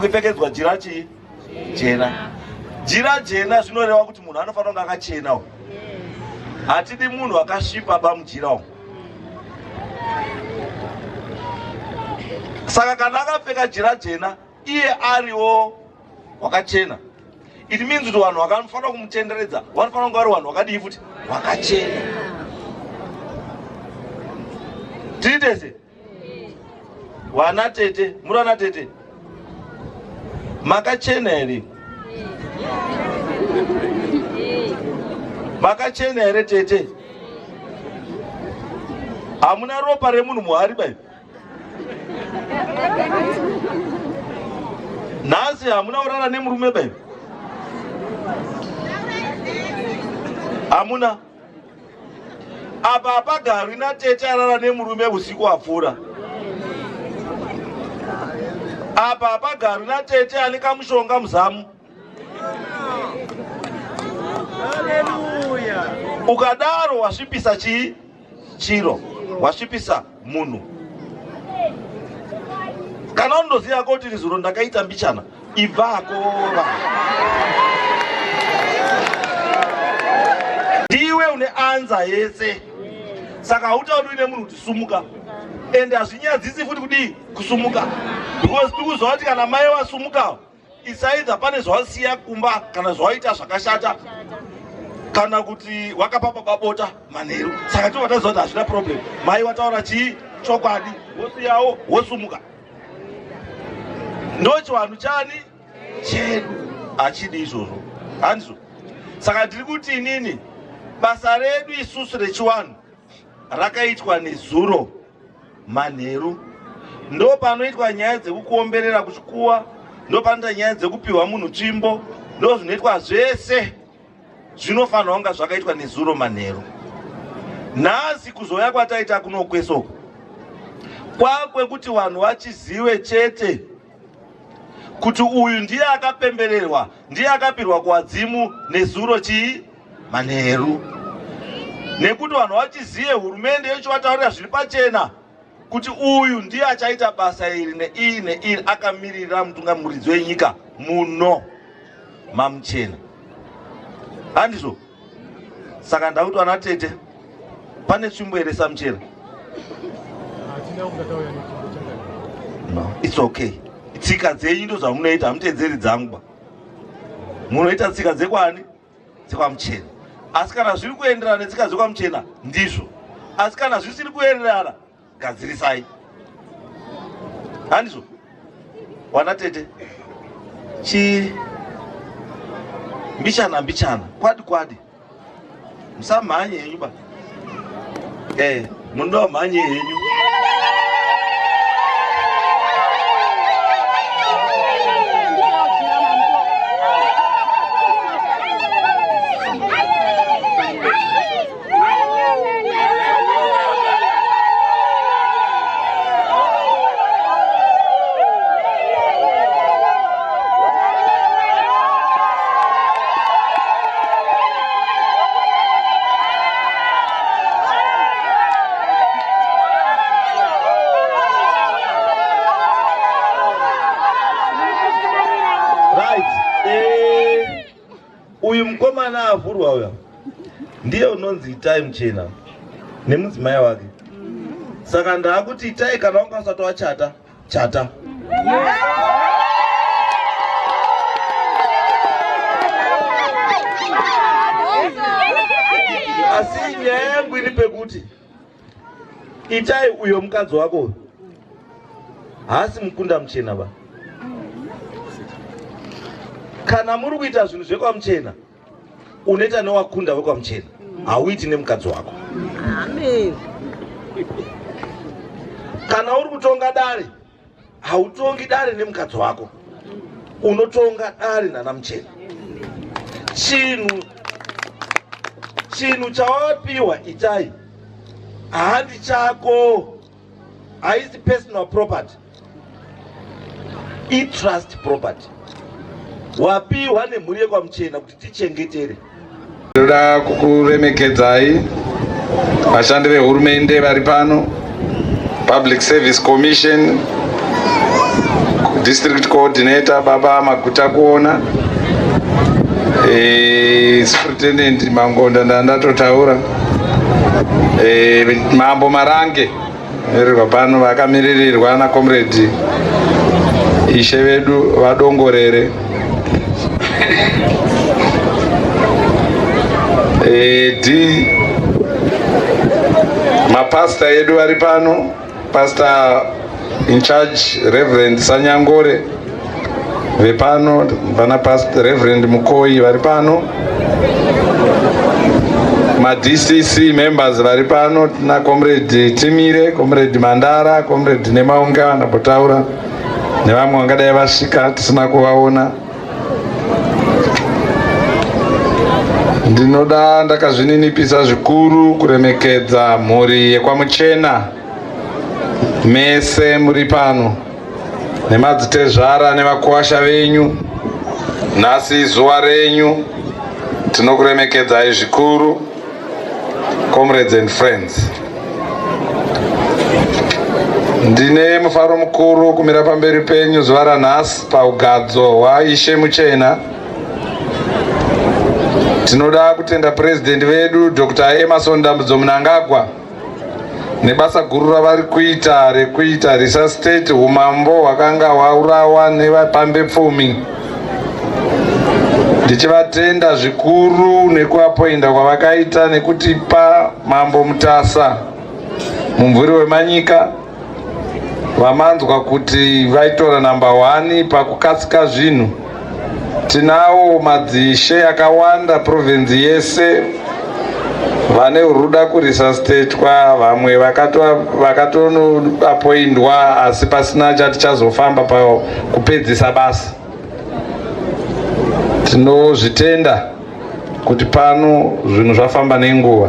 kupfekedzwa jira jena. Jira jena zvinoreva kuti munhu anofanira kunge akachena. Hatidi munhu akasvipa bamujira. Saka kana akapfeka jira jena iye ariwo wakachena, it means kuti vanhu vanofanira kumutenderedza vanofanira kunge vari vanhu vakadii futi vakachena. Titese wana tete, murana tete, makachena here? Makachena here tete? Hamuna ropa remunhu muhari bai? Nhasi hamuna urara nemurume bai? Hamuna? Apa hapagarwi natete arara nemurume usiku hapfuura. Apa hapagarwi natete ane kamushonga muzamu. Ukadaro wasvipisa chiro, wasvipisa munhu. Kana undoziva kuti rizuro ndakaita mbichana, ibvako. Ndiwe une anza yese. Saka hautauri uine munhu kuti sumuka. Ende hazvinyadzisi futi kudii kusumuka. Because tikuzwa kuti kana mai wasumuka, isaidha pane zvawasiya kumba kana zvawaita zvakashata, kana kuti wakapapa babota manheru. Saka tinovatazwa kuti hazvina problem. Mai wataura chokwadi, wosiyawo wosumuka. Ndochivanhu chani chedu hachidi izvozvo. Handizvo. Saka ndiri kuti inini basa redu isusu rechiwanhu rakaitwa nezuro manheru. Ndo panoitwa nyaya dzekukuomberera kuchikuwa, ndo panoitwa nyaya dzekupiwa munhu tsvimbo, ndo zvinoitwa zvese zvinofanira kunge zvakaitwa nezuro manheru. Nhasi kuzoya kwataita kuno kwesoko kwakwekuti vanhu vachizive chete kuti uyu ndiye akapembererwa, ndiye akapirwa kuwadzimu nezuro manheru. Nekuti vanhu vachizive hurumende yochivataurira zviri pachena kuti uyu ndiye achaita basa iri neiri neiri, akamirira mutungamuridzi wenyika muno mamuchena. Handizvo? Saka ndakuti vana tete, pane tsvimbo here samuchena? No, it's okay. Tsika dzenyu ndo zvamunoita, hamutedzeri dzangu. Munoita tsika dzekwani? Dzekwamuchena. Asi kana zviri kuenderana netsika dzekwamuchena ndizvo. Asi kana zvisiri kuenderana, gadzirisai. Handizvo? Wana tete, mbichana, kwadi. Musamhanye henyu ba. Munoda mhanye henyu. Uyu mukomana avhurwa uya ndiye unonzi Itai Muchena nemudzimai wake. Saka ndakuti Itai kana wanga usati wachata chata. Asi nyaya yangu iri pekuti Itai uyo mukadzi wako haasi mukunda muchena ba. Kana muri kuita zvinhu zvekwamuchena, unoita newakunda wekwamuchena, hauiti nemukadzi wako. Amen. Kana uri kutonga dare, hautongi dare nemukadzi wako, unotonga dare nana muchena. Chinhu chawapiwa Itai handi chako, haisi personal property, i-trust property. Wapiwa nemhuri yekwamuchena kuti tichengetere. Ndoda kukuremekedzai vashandi vehurumende vari pano, Public Service Commission, district coordinator baba Maguta kuona, superintendent Mangonda ndandatotaura, Mambo Marange verirwa pano vakamiririrwa na comrade ishe vedu vadongorere, mapasta edu vari pano, pastor in charge Reverend Sanyangore vepano, pana pastor Reverend Mukoi vari pano, ma DCC members vari pano, na comrade Timire, comrade Mandara, comrade Nemaunga napotaura, nevamwe vangadai vasvika tisina kuvaona. Ndinoda ndakazvininipisa zvikuru kuremekedza mhuri yekwaMuchena mese muri pano, nemadzitezvara nevakuwasha venyu. Nhasi zuva renyu, tinokuremekedzai zvikuru, comrades and friends. Ndine mufaro mukuru kumira pamberi penyu zuva ranhasi paugadzo hwaIshe Muchena. Tinoda kutenda president vedu Dr. Emerson Dambudzo Mnangagwa nebasa guru ravari kuita rekuita resuscitate umambo hwakanga hwaurawa nevapambe pfumi. Ndichivatenda zvikuru nekuapoinda kwavakaita nekutipa Mambo Mutasa mumvuri wemanyika. Vamanzwa kuti vaitora number 1 pakukatsika zvinhu. Tinawo madzishe akawanda province yese vane uruda kurisuscitatwa, vamwe vakatoapoindwa asi pasina chati chazofamba pakupedzisa basa. Tinozvitenda kuti pano zvinhu zvafamba nenguva.